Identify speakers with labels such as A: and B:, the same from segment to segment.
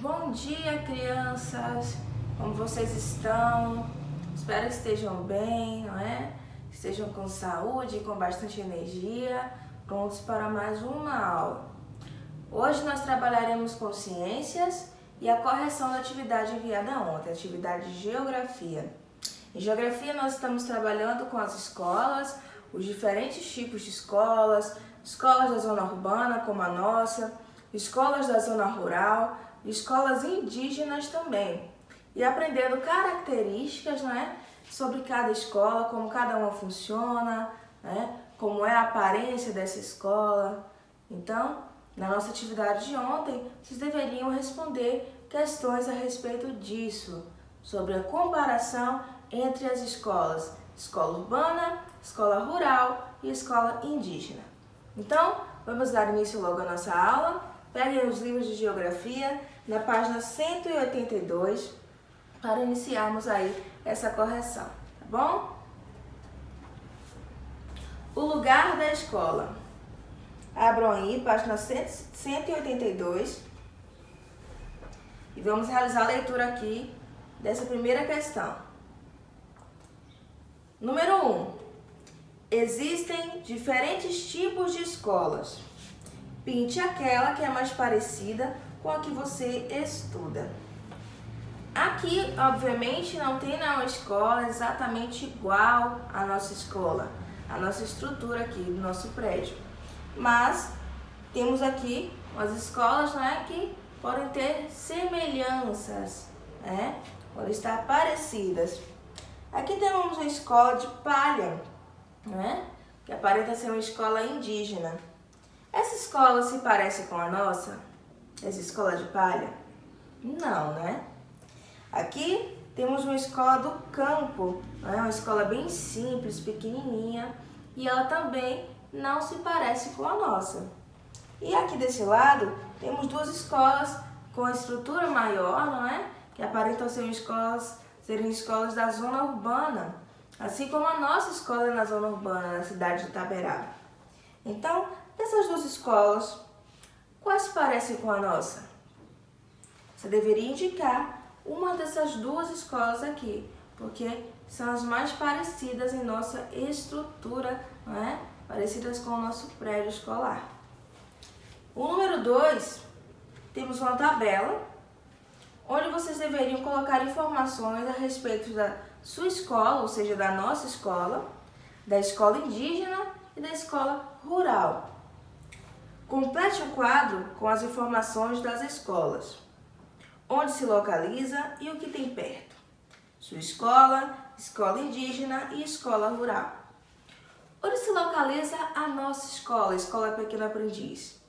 A: Bom dia, crianças! Como vocês estão? Espero que estejam bem, não é? Estejam com saúde, com bastante energia, prontos para mais uma aula. Hoje nós trabalharemos com ciências e a correção da atividade enviada ontem, atividade de geografia. Em geografia nós estamos trabalhando com as escolas, os diferentes tipos de escolas, escolas da zona urbana como a nossa, escolas da zona rural, escolas indígenas também. E aprendendo características, né, sobre cada escola, como cada uma funciona, né, como é a aparência dessa escola. Então, na nossa atividade de ontem, vocês deveriam responder questões a respeito disso, sobre a comparação entre as escolas, escola urbana, escola rural e escola indígena. Então, vamos dar início logo à nossa aula. Peguem os livros de geografia na página 182 para iniciarmos aí essa correção, tá bom? O lugar da escola. Abram aí, página 182 e vamos realizar a leitura aqui dessa primeira questão. Número 1. Existem diferentes tipos de escolas. Pinte aquela que é mais parecida com a que você estuda. Aqui, obviamente, não tem uma escola exatamente igual à nossa escola, a nossa estrutura aqui do nosso prédio. Mas temos aqui umas escolas, né, que podem ter semelhanças, né, podem estar parecidas. Aqui temos uma escola de palha, né, que aparenta ser uma escola indígena. Essa escola se parece com a nossa? Essa escola de palha? Não, né? Aqui temos uma escola do campo, né? Uma escola bem simples, pequenininha, e ela também não se parece com a nossa. E aqui desse lado temos duas escolas com estrutura maior, não é? Que aparentam serem escolas da zona urbana, assim como a nossa escola é na zona urbana, na cidade de Itaberaba. Então, dessas duas escolas, quais se parecem com a nossa? Você deveria indicar uma dessas duas escolas aqui, porque são as mais parecidas em nossa estrutura, não é? Parecidas com o nosso prédio escolar. O número 2, temos uma tabela, onde vocês deveriam colocar informações a respeito da sua escola, ou seja, da nossa escola, da escola indígena e da escola rural. Complete o quadro com as informações das escolas. Onde se localiza e o que tem perto. Sua escola, escola indígena e escola rural. Onde se localiza a nossa escola, a Escola Pequeno Aprendiz?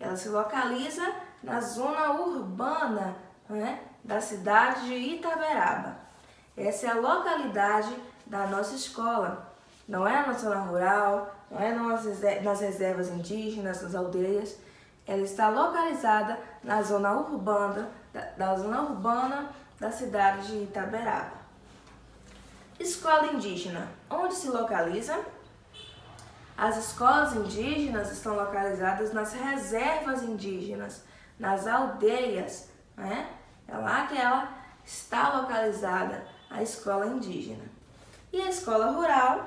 A: Ela se localiza na zona urbana, né, da cidade de Itaberaba. Essa é a localidade da nossa escola. Não é na zona rural, não é nas reservas indígenas, nas aldeias. Ela está localizada na zona urbana, da cidade de Itaberaba. Escola indígena. Onde se localiza? As escolas indígenas estão localizadas nas reservas indígenas, nas aldeias, né? É lá que ela está localizada, a escola indígena. E a escola rural,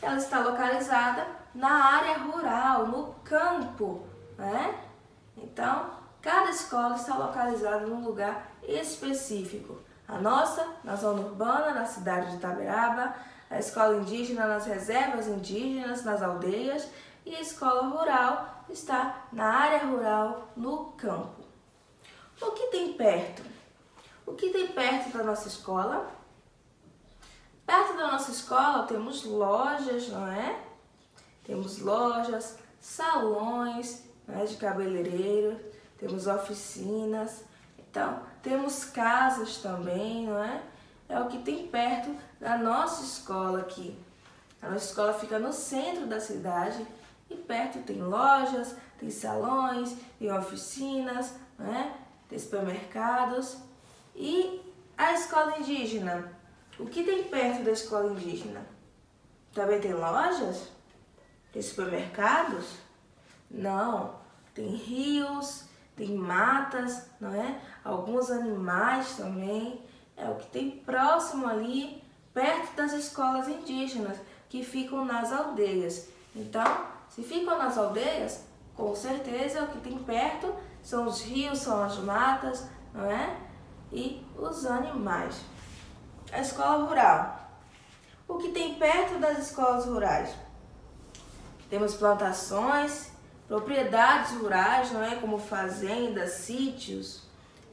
A: ela está localizada na área rural, no campo, né? Então, cada escola está localizada num lugar específico. A nossa, na zona urbana, na cidade de Itaberaba, a escola indígena nas reservas indígenas, nas aldeias, e a escola rural está na área rural, no campo. O que tem perto? O que tem perto da nossa escola? Perto da nossa escola temos lojas, não é? Temos lojas, salões, né, de cabeleireiro, temos oficinas, então temos casas também, não é? É o que tem perto da nossa escola aqui. A nossa escola fica no centro da cidade e perto tem lojas, tem salões, tem oficinas, né? Tem supermercados. E a escola indígena? O que tem perto da escola indígena? Também tem lojas? Tem supermercados? Não. Tem rios, tem matas, não é? Alguns animais também. É o que tem próximo ali, perto das escolas indígenas, que ficam nas aldeias. Então, se ficam nas aldeias, com certeza o que tem perto são os rios, são as matas, não é? E os animais. A escola rural. O que tem perto das escolas rurais? Temos plantações, propriedades rurais, não é? Como fazendas, sítios.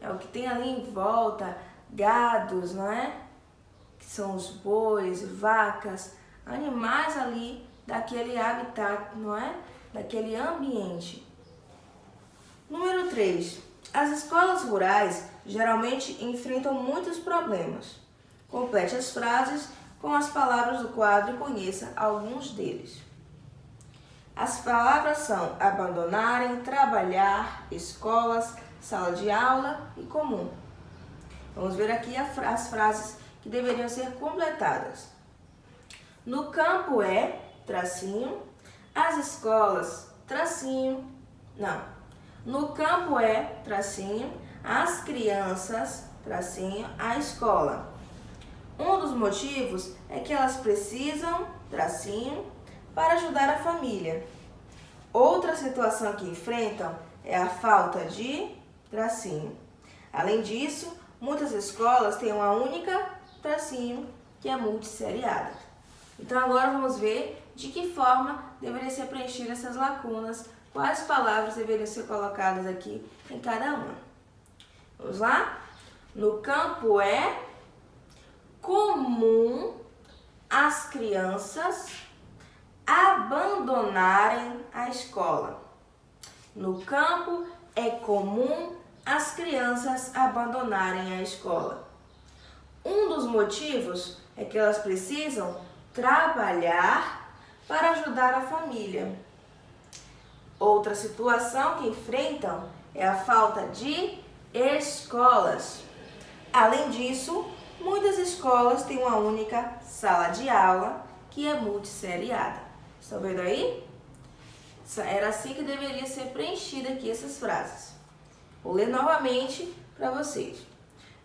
A: É o que tem ali em volta, gados, não é? Que são os bois, vacas, animais ali daquele habitat, não é? Daquele ambiente. Número 3. As escolas rurais geralmente enfrentam muitos problemas. Complete as frases com as palavras do quadro e conheça alguns deles. As palavras são abandonarem, trabalhar, escolas, sala de aula e comum. Vamos ver aqui as frases que deveriam ser completadas. No campo é, tracinho, as escolas, tracinho, não. No campo é, tracinho, as crianças, tracinho, a escola. Um dos motivos é que elas precisam, tracinho, para ajudar a família. Outra situação que enfrentam é a falta de, tracinho. Além disso, muitas escolas têm uma única, tracinho, que é multisseriada. Então agora vamos ver de que forma deveriam ser preenchidas essas lacunas, quais palavras deveriam ser colocadas aqui em cada uma. Vamos lá? No campo é comum as crianças abandonarem a escola. No campo é comum as crianças abandonarem a escola. Um dos motivos é que elas precisam trabalhar para ajudar a família. Outra situação que enfrentam é a falta de escolas. Além disso, muitas escolas têm uma única sala de aula que é multisseriada. Estão vendo aí? Era assim que deveria ser preenchida aqui essas frases. Vou ler novamente para vocês.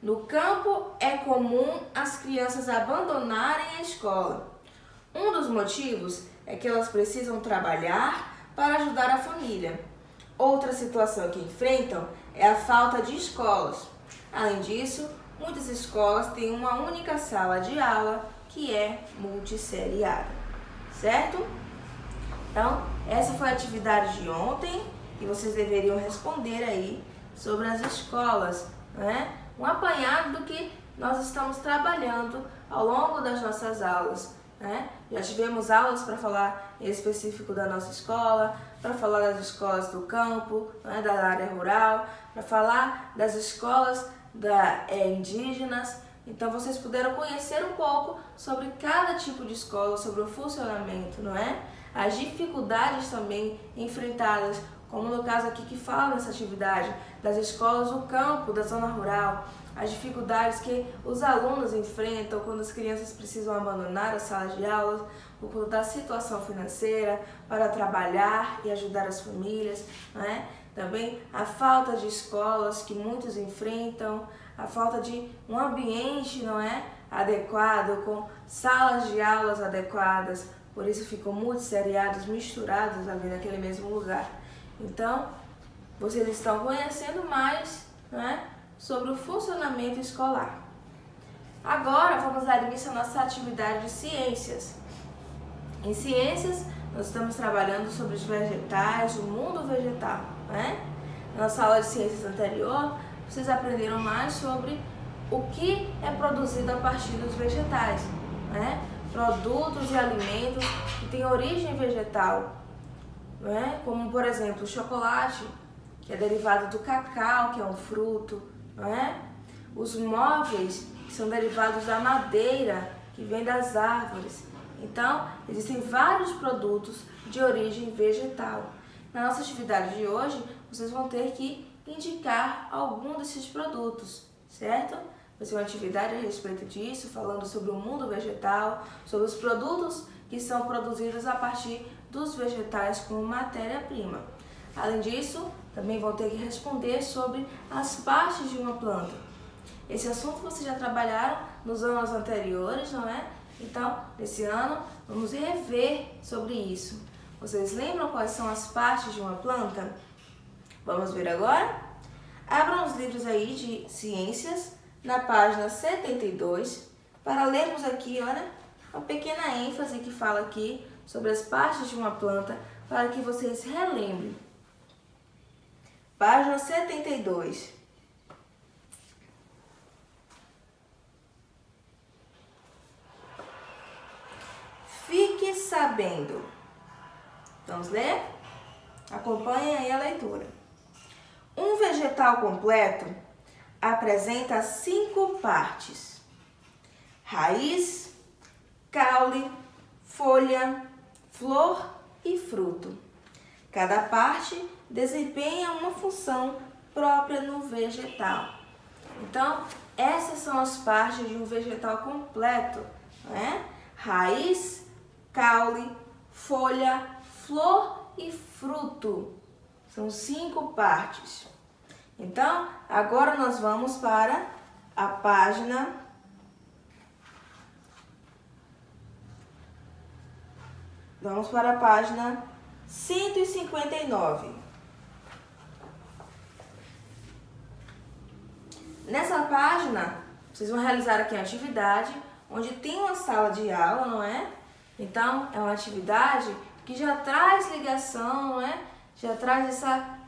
A: No campo é comum as crianças abandonarem a escola. Um dos motivos é que elas precisam trabalhar para ajudar a família. Outra situação que enfrentam é a falta de escolas. Além disso, muitas escolas têm uma única sala de aula que é multisseriada, certo? Então, essa foi a atividade de ontem que vocês deveriam responder aí sobre as escolas, né? Um apanhado do que nós estamos trabalhando ao longo das nossas aulas, né? Já tivemos aulas para falar em específico da nossa escola, para falar das escolas do campo, né, da área rural, para falar das escolas indígenas. Então vocês puderam conhecer um pouco sobre cada tipo de escola, sobre o funcionamento, não é? As dificuldades também enfrentadas, como no caso aqui que fala nessa atividade, das escolas do campo, da zona rural, as dificuldades que os alunos enfrentam quando as crianças precisam abandonar as salas de aula por conta da situação financeira, para trabalhar e ajudar as famílias, né? Também a falta de escolas que muitos enfrentam, a falta de um ambiente, não é, adequado, com salas de aulas adequadas, por isso ficam multisseriados, misturados ali naquele mesmo lugar. Então, vocês estão conhecendo mais, né, sobre o funcionamento escolar. Agora, vamos dar início à nossa atividade de ciências. Em ciências, nós estamos trabalhando sobre os vegetais, o mundo vegetal, né? Na nossa aula de ciências anterior, vocês aprenderam mais sobre o que é produzido a partir dos vegetais, né? Produtos e alimentos que têm origem vegetal, né? Como, por exemplo, o chocolate, que é derivado do cacau, que é um fruto, né? Os móveis, que são derivados da madeira, que vem das árvores. Então, existem vários produtos de origem vegetal. Na nossa atividade de hoje, vocês vão ter que indicar algum desses produtos, certo? Vai ser uma atividade a respeito disso, falando sobre o mundo vegetal, sobre os produtos que são produzidos a partir dos vegetais como matéria-prima. Além disso, também vão ter que responder sobre as partes de uma planta. Esse assunto vocês já trabalharam nos anos anteriores, não é? Então, nesse ano, vamos rever sobre isso. Vocês lembram quais são as partes de uma planta? Vamos ver agora? Abram os livros aí de ciências, na página 72, para lermos aqui, olha, uma pequena ênfase que fala aqui sobre as partes de uma planta, para que vocês relembrem. Página 72. Fique sabendo. Vamos ler? Acompanhem aí a leitura. Um vegetal completo apresenta 5 partes: raiz, caule, folha, flor e fruto. Cada parte desempenha uma função própria no vegetal. Então, essas são as partes de um vegetal completo, né? Raiz, caule, folha, flor e fruto. São 5 partes. Então, agora nós vamos para a página 159. Nessa página, vocês vão realizar aqui uma atividade onde tem uma sala de aula, não é? Então, é uma atividade que já traz ligação, não é? Já traz essa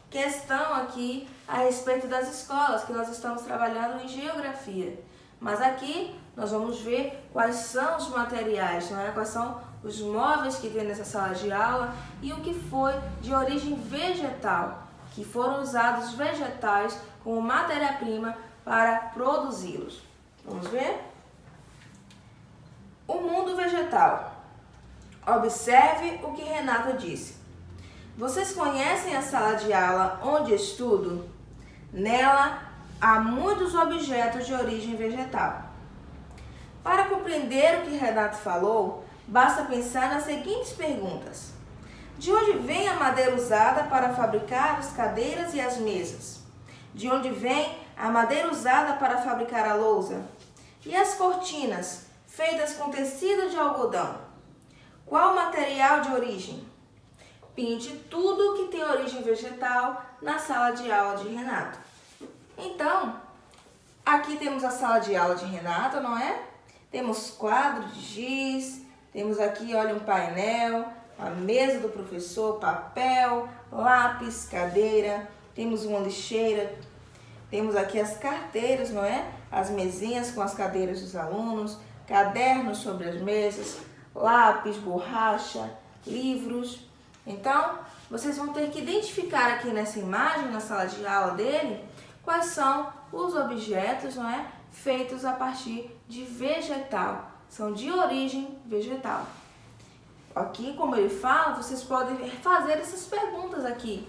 A: questão aqui a respeito das escolas, que nós estamos trabalhando em geografia. Mas aqui nós vamos ver quais são os materiais, não é? Quais são os móveis que tem nessa sala de aula e o que foi de origem vegetal, que foram usados vegetais como matéria-prima para produzi-los. Vamos ver? O mundo vegetal. Observe o que Renato disse. Vocês conhecem a sala de aula onde estudo? Nela há muitos objetos de origem vegetal. Para compreender o que Renato falou, basta pensar nas seguintes perguntas. De onde vem a madeira usada para fabricar as cadeiras e as mesas? De onde vem a madeira usada para fabricar a lousa? E as cortinas, feitas com tecido de algodão? Qual o material de origem? Pinte tudo que tem origem vegetal na sala de aula de Renato. Então, aqui temos a sala de aula de Renato, não é? Temos quadro de giz, temos aqui, olha, um painel, a mesa do professor, papel, lápis, cadeira, temos uma lixeira, temos aqui as carteiras, não é? As mesinhas com as cadeiras dos alunos, cadernos sobre as mesas, lápis, borracha, livros. Então, vocês vão ter que identificar aqui nessa imagem, na sala de aula dele, quais são os objetos, não é? Feitos a partir de vegetal. São de origem vegetal. Aqui, como ele fala, vocês podem fazer essas perguntas aqui.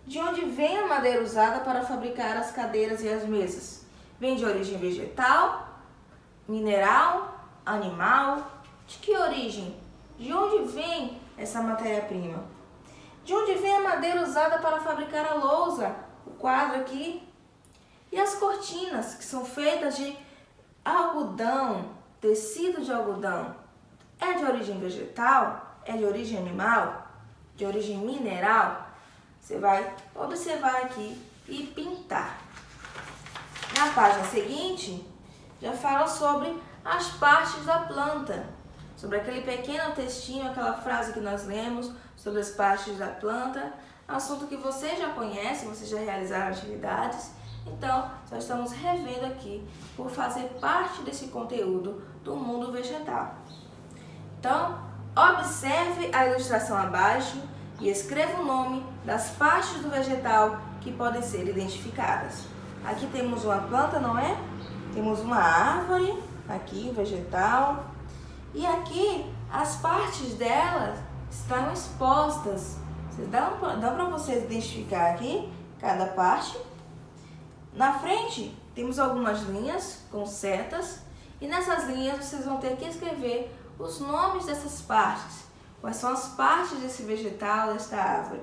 A: De onde vem a madeira usada para fabricar as cadeiras e as mesas? Vem de origem vegetal, mineral, animal? De que origem? De onde vem essa matéria-prima? De onde vem a madeira usada para fabricar a lousa? O quadro aqui. E as cortinas, que são feitas de algodão, tecido de algodão. É de origem vegetal? É de origem animal? De origem mineral? Você vai observar aqui e pintar. Na página seguinte, já fala sobre as partes da planta. Sobre aquele pequeno textinho, aquela frase que nós lemos sobre as partes da planta. Assunto que você já conhece, vocês já realizaram atividades. Então, só estamos revendo aqui por fazer parte desse conteúdo do mundo vegetal. Então, observe a ilustração abaixo e escreva o nome das partes do vegetal que podem ser identificadas. Aqui temos uma planta, não é? Temos uma árvore, aqui, vegetal. E aqui, as partes delas estão expostas. Dá para vocês identificar aqui cada parte. Na frente, temos algumas linhas com setas. E nessas linhas, vocês vão ter que escrever os nomes dessas partes. Quais são as partes desse vegetal, desta árvore.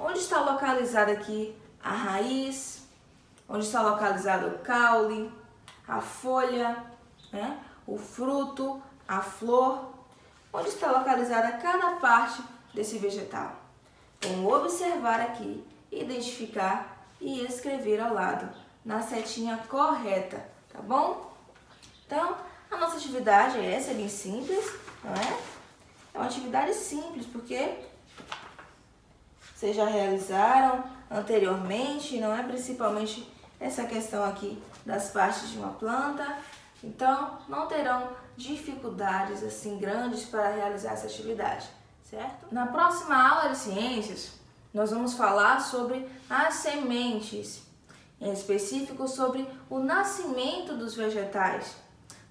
A: onde está localizada aqui a raiz, onde está localizado o caule, a folha, né? O fruto, a flor, onde está localizada cada parte desse vegetal. Vamos observar aqui, identificar e escrever ao lado, na setinha correta, tá bom? Então, a nossa atividade é essa, é bem simples, não é? É uma atividade simples, porque vocês já realizaram anteriormente, não é? Principalmente essa questão aqui das partes de uma planta. Então, não terão dificuldades assim grandes para realizar essa atividade, certo? Na próxima aula de ciências, nós vamos falar sobre as sementes, em específico sobre o nascimento dos vegetais.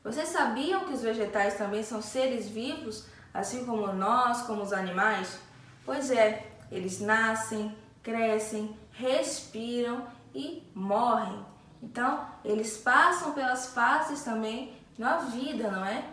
A: Vocês sabiam que os vegetais também são seres vivos, assim como nós, como os animais? Pois é, eles nascem, crescem, respiram e morrem. Então, eles passam pelas fases também na vida, não é?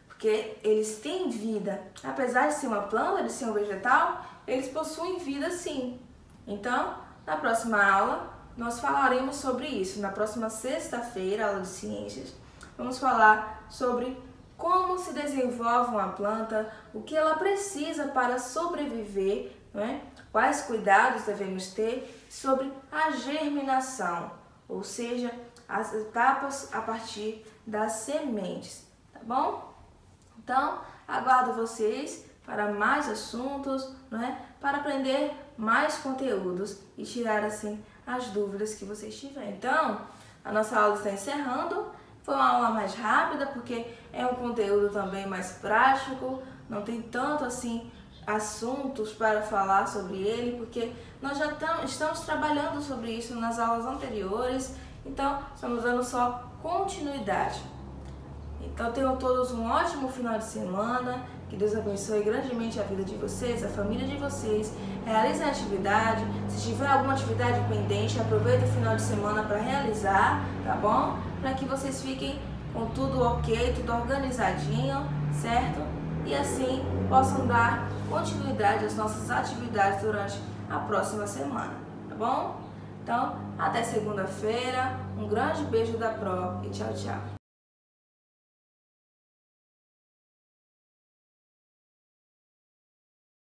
A: Porque eles têm vida. Apesar de ser uma planta, de ser um vegetal, eles possuem vida sim. Então, na próxima aula, nós falaremos sobre isso. Na próxima sexta-feira, aula de ciências, vamos falar sobre como se desenvolve uma planta, o que ela precisa para sobreviver, não é? Quais cuidados devemos ter sobre a germinação, ou seja, as etapas a partir das sementes, tá bom? Então, aguardo vocês para mais assuntos, não é? Para aprender mais conteúdos e tirar assim as dúvidas que vocês tiverem. Então, a nossa aula está encerrando. Foi uma aula mais rápida porque é um conteúdo também mais prático, não tem tanto assim assuntos para falar sobre ele, porque nós já estamos trabalhando sobre isso nas aulas anteriores, então estamos dando só continuidade. Então tenham todos um ótimo final de semana, que Deus abençoe grandemente a vida de vocês, a família de vocês, realizem a atividade, se tiver alguma atividade pendente, aproveite o final de semana para realizar, tá bom? Para que vocês fiquem com tudo ok, tudo organizadinho, certo? E assim possam dar continuidade às nossas atividades durante a próxima semana, tá bom? Então, até segunda-feira, um grande beijo da Pro e tchau, tchau!